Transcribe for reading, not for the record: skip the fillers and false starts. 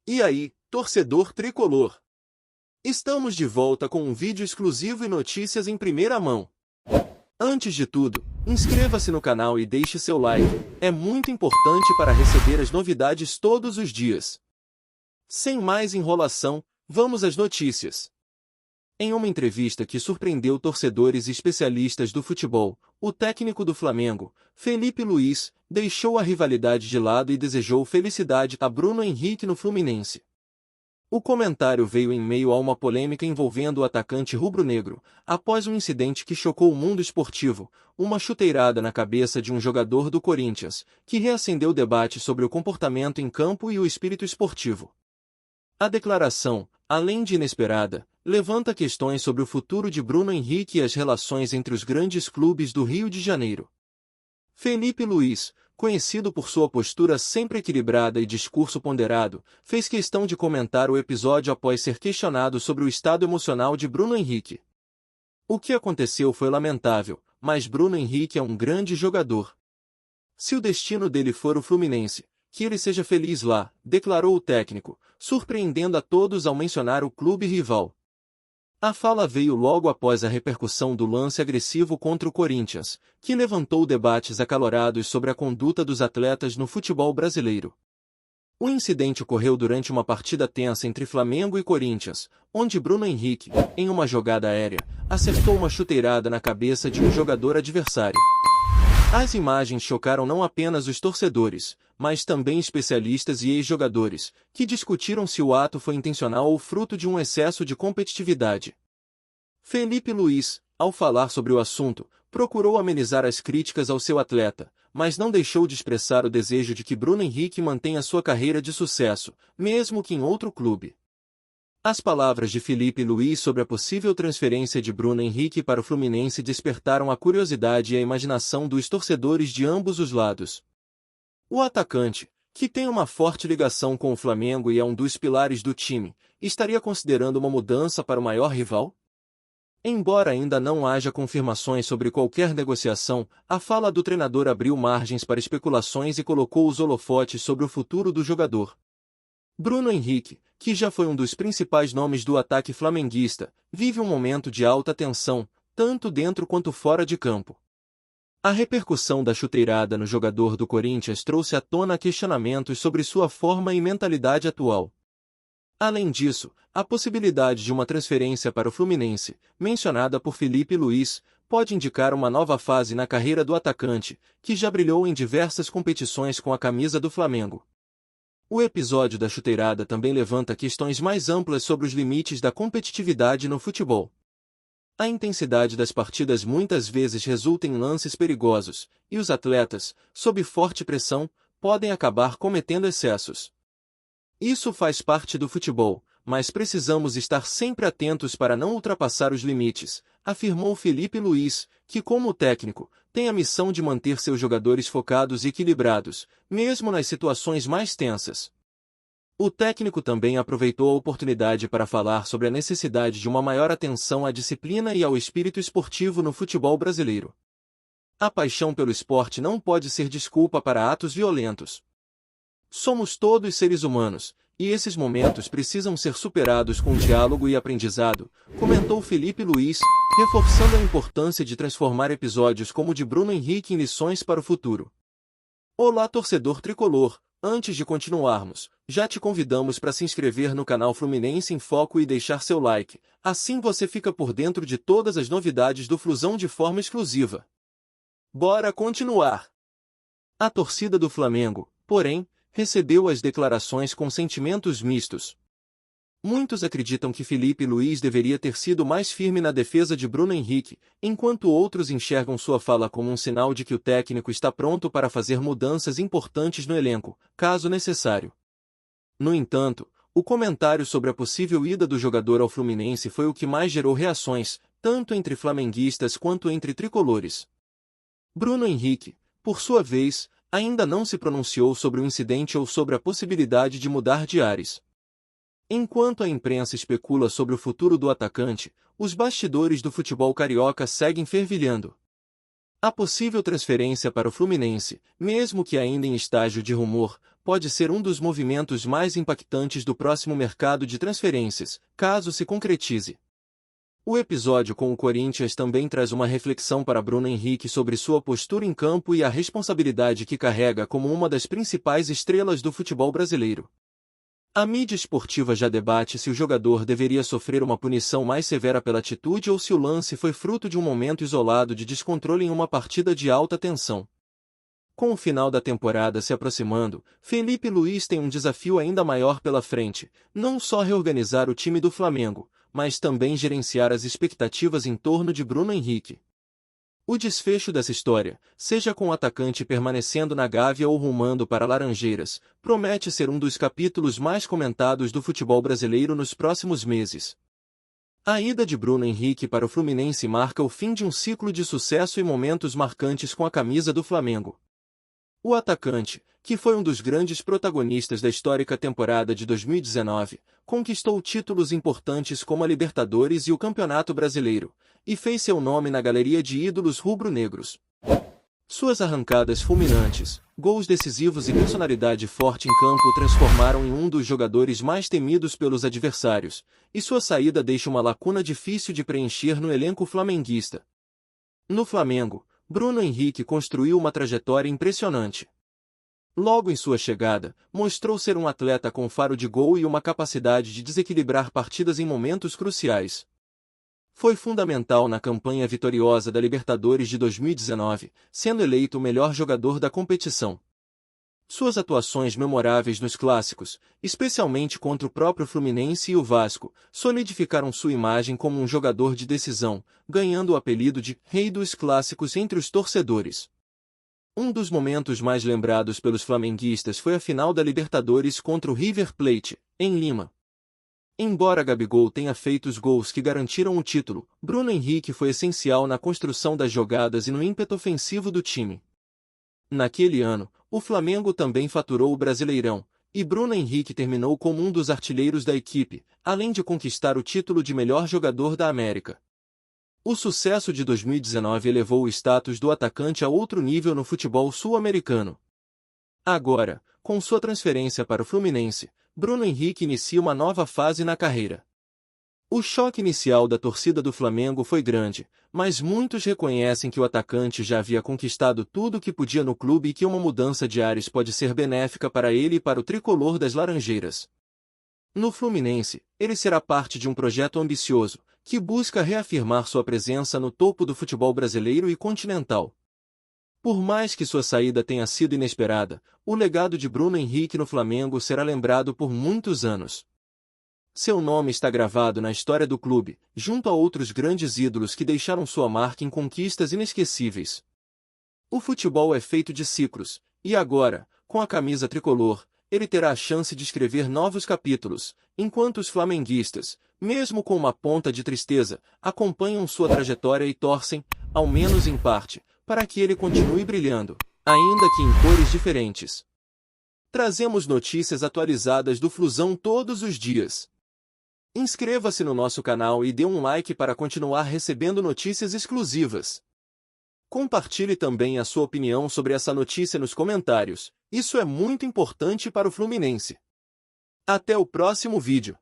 E aí, torcedor tricolor? Estamos de volta com um vídeo exclusivo e notícias em primeira mão. Antes de tudo, inscreva-se no canal e deixe seu like, é muito importante para receber as novidades todos os dias. Sem mais enrolação, vamos às notícias. Em uma entrevista que surpreendeu torcedores e especialistas do futebol, o técnico do Flamengo, Felipe Luís, deixou a rivalidade de lado e desejou felicidade a Bruno Henrique no Fluminense. O comentário veio em meio a uma polêmica envolvendo o atacante rubro-negro, após um incidente que chocou o mundo esportivo, uma chuteirada na cabeça de um jogador do Corinthians, que reacendeu o debate sobre o comportamento em campo e o espírito esportivo. A declaração, além de inesperada, levanta questões sobre o futuro de Bruno Henrique e as relações entre os grandes clubes do Rio de Janeiro. Felipe Luís, conhecido por sua postura sempre equilibrada e discurso ponderado, fez questão de comentar o episódio após ser questionado sobre o estado emocional de Bruno Henrique. O que aconteceu foi lamentável, mas Bruno Henrique é um grande jogador. Se o destino dele for o Fluminense, que ele seja feliz lá, declarou o técnico, surpreendendo a todos ao mencionar o clube rival. A fala veio logo após a repercussão do lance agressivo contra o Corinthians, que levantou debates acalorados sobre a conduta dos atletas no futebol brasileiro. O incidente ocorreu durante uma partida tensa entre Flamengo e Corinthians, onde Bruno Henrique, em uma jogada aérea, acertou uma chuteirada na cabeça de um jogador adversário. As imagens chocaram não apenas os torcedores, mas também especialistas e ex-jogadores, que discutiram se o ato foi intencional ou fruto de um excesso de competitividade. Felipe Luís, ao falar sobre o assunto, procurou amenizar as críticas ao seu atleta, mas não deixou de expressar o desejo de que Bruno Henrique mantenha sua carreira de sucesso, mesmo que em outro clube. As palavras de Felipe Luís sobre a possível transferência de Bruno Henrique para o Fluminense despertaram a curiosidade e a imaginação dos torcedores de ambos os lados. O atacante, que tem uma forte ligação com o Flamengo e é um dos pilares do time, estaria considerando uma mudança para o maior rival? Embora ainda não haja confirmações sobre qualquer negociação, a fala do treinador abriu margens para especulações e colocou os holofotes sobre o futuro do jogador. Bruno Henrique, que já foi um dos principais nomes do ataque flamenguista, vive um momento de alta tensão, tanto dentro quanto fora de campo. A repercussão da chuteirada no jogador do Corinthians trouxe à tona questionamentos sobre sua forma e mentalidade atual. Além disso, a possibilidade de uma transferência para o Fluminense, mencionada por Felipe Luís, pode indicar uma nova fase na carreira do atacante, que já brilhou em diversas competições com a camisa do Flamengo. O episódio da chuteirada também levanta questões mais amplas sobre os limites da competitividade no futebol. A intensidade das partidas muitas vezes resulta em lances perigosos, e os atletas, sob forte pressão, podem acabar cometendo excessos. Isso faz parte do futebol, mas precisamos estar sempre atentos para não ultrapassar os limites, afirmou Felipe Luís, que como técnico, tem a missão de manter seus jogadores focados e equilibrados, mesmo nas situações mais tensas. O técnico também aproveitou a oportunidade para falar sobre a necessidade de uma maior atenção à disciplina e ao espírito esportivo no futebol brasileiro. A paixão pelo esporte não pode ser desculpa para atos violentos. Somos todos seres humanos, e esses momentos precisam ser superados com diálogo e aprendizado, comentou Felipe Luís, reforçando a importância de transformar episódios como o de Bruno Henrique em lições para o futuro. Olá, torcedor tricolor! Antes de continuarmos, já te convidamos para se inscrever no canal Fluminense em Foco e deixar seu like, assim você fica por dentro de todas as novidades do Flusão de forma exclusiva. Bora continuar! A torcida do Flamengo, porém, recebeu as declarações com sentimentos mistos. Muitos acreditam que Felipe Luís deveria ter sido mais firme na defesa de Bruno Henrique, enquanto outros enxergam sua fala como um sinal de que o técnico está pronto para fazer mudanças importantes no elenco, caso necessário. No entanto, o comentário sobre a possível ida do jogador ao Fluminense foi o que mais gerou reações, tanto entre flamenguistas quanto entre tricolores. Bruno Henrique, por sua vez, ainda não se pronunciou sobre o incidente ou sobre a possibilidade de mudar de ares. Enquanto a imprensa especula sobre o futuro do atacante, os bastidores do futebol carioca seguem fervilhando. A possível transferência para o Fluminense, mesmo que ainda em estágio de rumor, pode ser um dos movimentos mais impactantes do próximo mercado de transferências, caso se concretize. O episódio com o Corinthians também traz uma reflexão para Bruno Henrique sobre sua postura em campo e a responsabilidade que carrega como uma das principais estrelas do futebol brasileiro. A mídia esportiva já debate se o jogador deveria sofrer uma punição mais severa pela atitude ou se o lance foi fruto de um momento isolado de descontrole em uma partida de alta tensão. Com o final da temporada se aproximando, Felipe Luiz tem um desafio ainda maior pela frente, não só reorganizar o time do Flamengo, mas também gerenciar as expectativas em torno de Bruno Henrique. O desfecho dessa história, seja com o atacante permanecendo na Gávea ou rumando para Laranjeiras, promete ser um dos capítulos mais comentados do futebol brasileiro nos próximos meses. A ida de Bruno Henrique para o Fluminense marca o fim de um ciclo de sucesso e momentos marcantes com a camisa do Flamengo. O atacante, que foi um dos grandes protagonistas da histórica temporada de 2019, conquistou títulos importantes como a Libertadores e o Campeonato Brasileiro, e fez seu nome na galeria de ídolos rubro-negros. Suas arrancadas fulminantes, gols decisivos e personalidade forte em campo o transformaram em um dos jogadores mais temidos pelos adversários, e sua saída deixa uma lacuna difícil de preencher no elenco flamenguista. No Flamengo, Bruno Henrique construiu uma trajetória impressionante. Logo em sua chegada, mostrou ser um atleta com faro de gol e uma capacidade de desequilibrar partidas em momentos cruciais. Foi fundamental na campanha vitoriosa da Libertadores de 2019, sendo eleito o melhor jogador da competição. Suas atuações memoráveis nos clássicos, especialmente contra o próprio Fluminense e o Vasco, solidificaram sua imagem como um jogador de decisão, ganhando o apelido de Rei dos Clássicos entre os torcedores. Um dos momentos mais lembrados pelos flamenguistas foi a final da Libertadores contra o River Plate, em Lima. Embora Gabigol tenha feito os gols que garantiram o título, Bruno Henrique foi essencial na construção das jogadas e no ímpeto ofensivo do time. Naquele ano, o Flamengo também faturou o Brasileirão, e Bruno Henrique terminou como um dos artilheiros da equipe, além de conquistar o título de melhor jogador da América. O sucesso de 2019 elevou o status do atacante a outro nível no futebol sul-americano. Agora, com sua transferência para o Fluminense, Bruno Henrique inicia uma nova fase na carreira. O choque inicial da torcida do Flamengo foi grande, mas muitos reconhecem que o atacante já havia conquistado tudo o que podia no clube e que uma mudança de ares pode ser benéfica para ele e para o tricolor das Laranjeiras. No Fluminense, ele será parte de um projeto ambicioso, que busca reafirmar sua presença no topo do futebol brasileiro e continental. Por mais que sua saída tenha sido inesperada, o legado de Bruno Henrique no Flamengo será lembrado por muitos anos. Seu nome está gravado na história do clube, junto a outros grandes ídolos que deixaram sua marca em conquistas inesquecíveis. O futebol é feito de ciclos, e agora, com a camisa tricolor, ele terá a chance de escrever novos capítulos, enquanto os flamenguistas, mesmo com uma ponta de tristeza, acompanham sua trajetória e torcem, ao menos em parte, para que ele continue brilhando, ainda que em cores diferentes. Trazemos notícias atualizadas do Flusão todos os dias. Inscreva-se no nosso canal e dê um like para continuar recebendo notícias exclusivas. Compartilhe também a sua opinião sobre essa notícia nos comentários, isso é muito importante para o Fluminense. Até o próximo vídeo.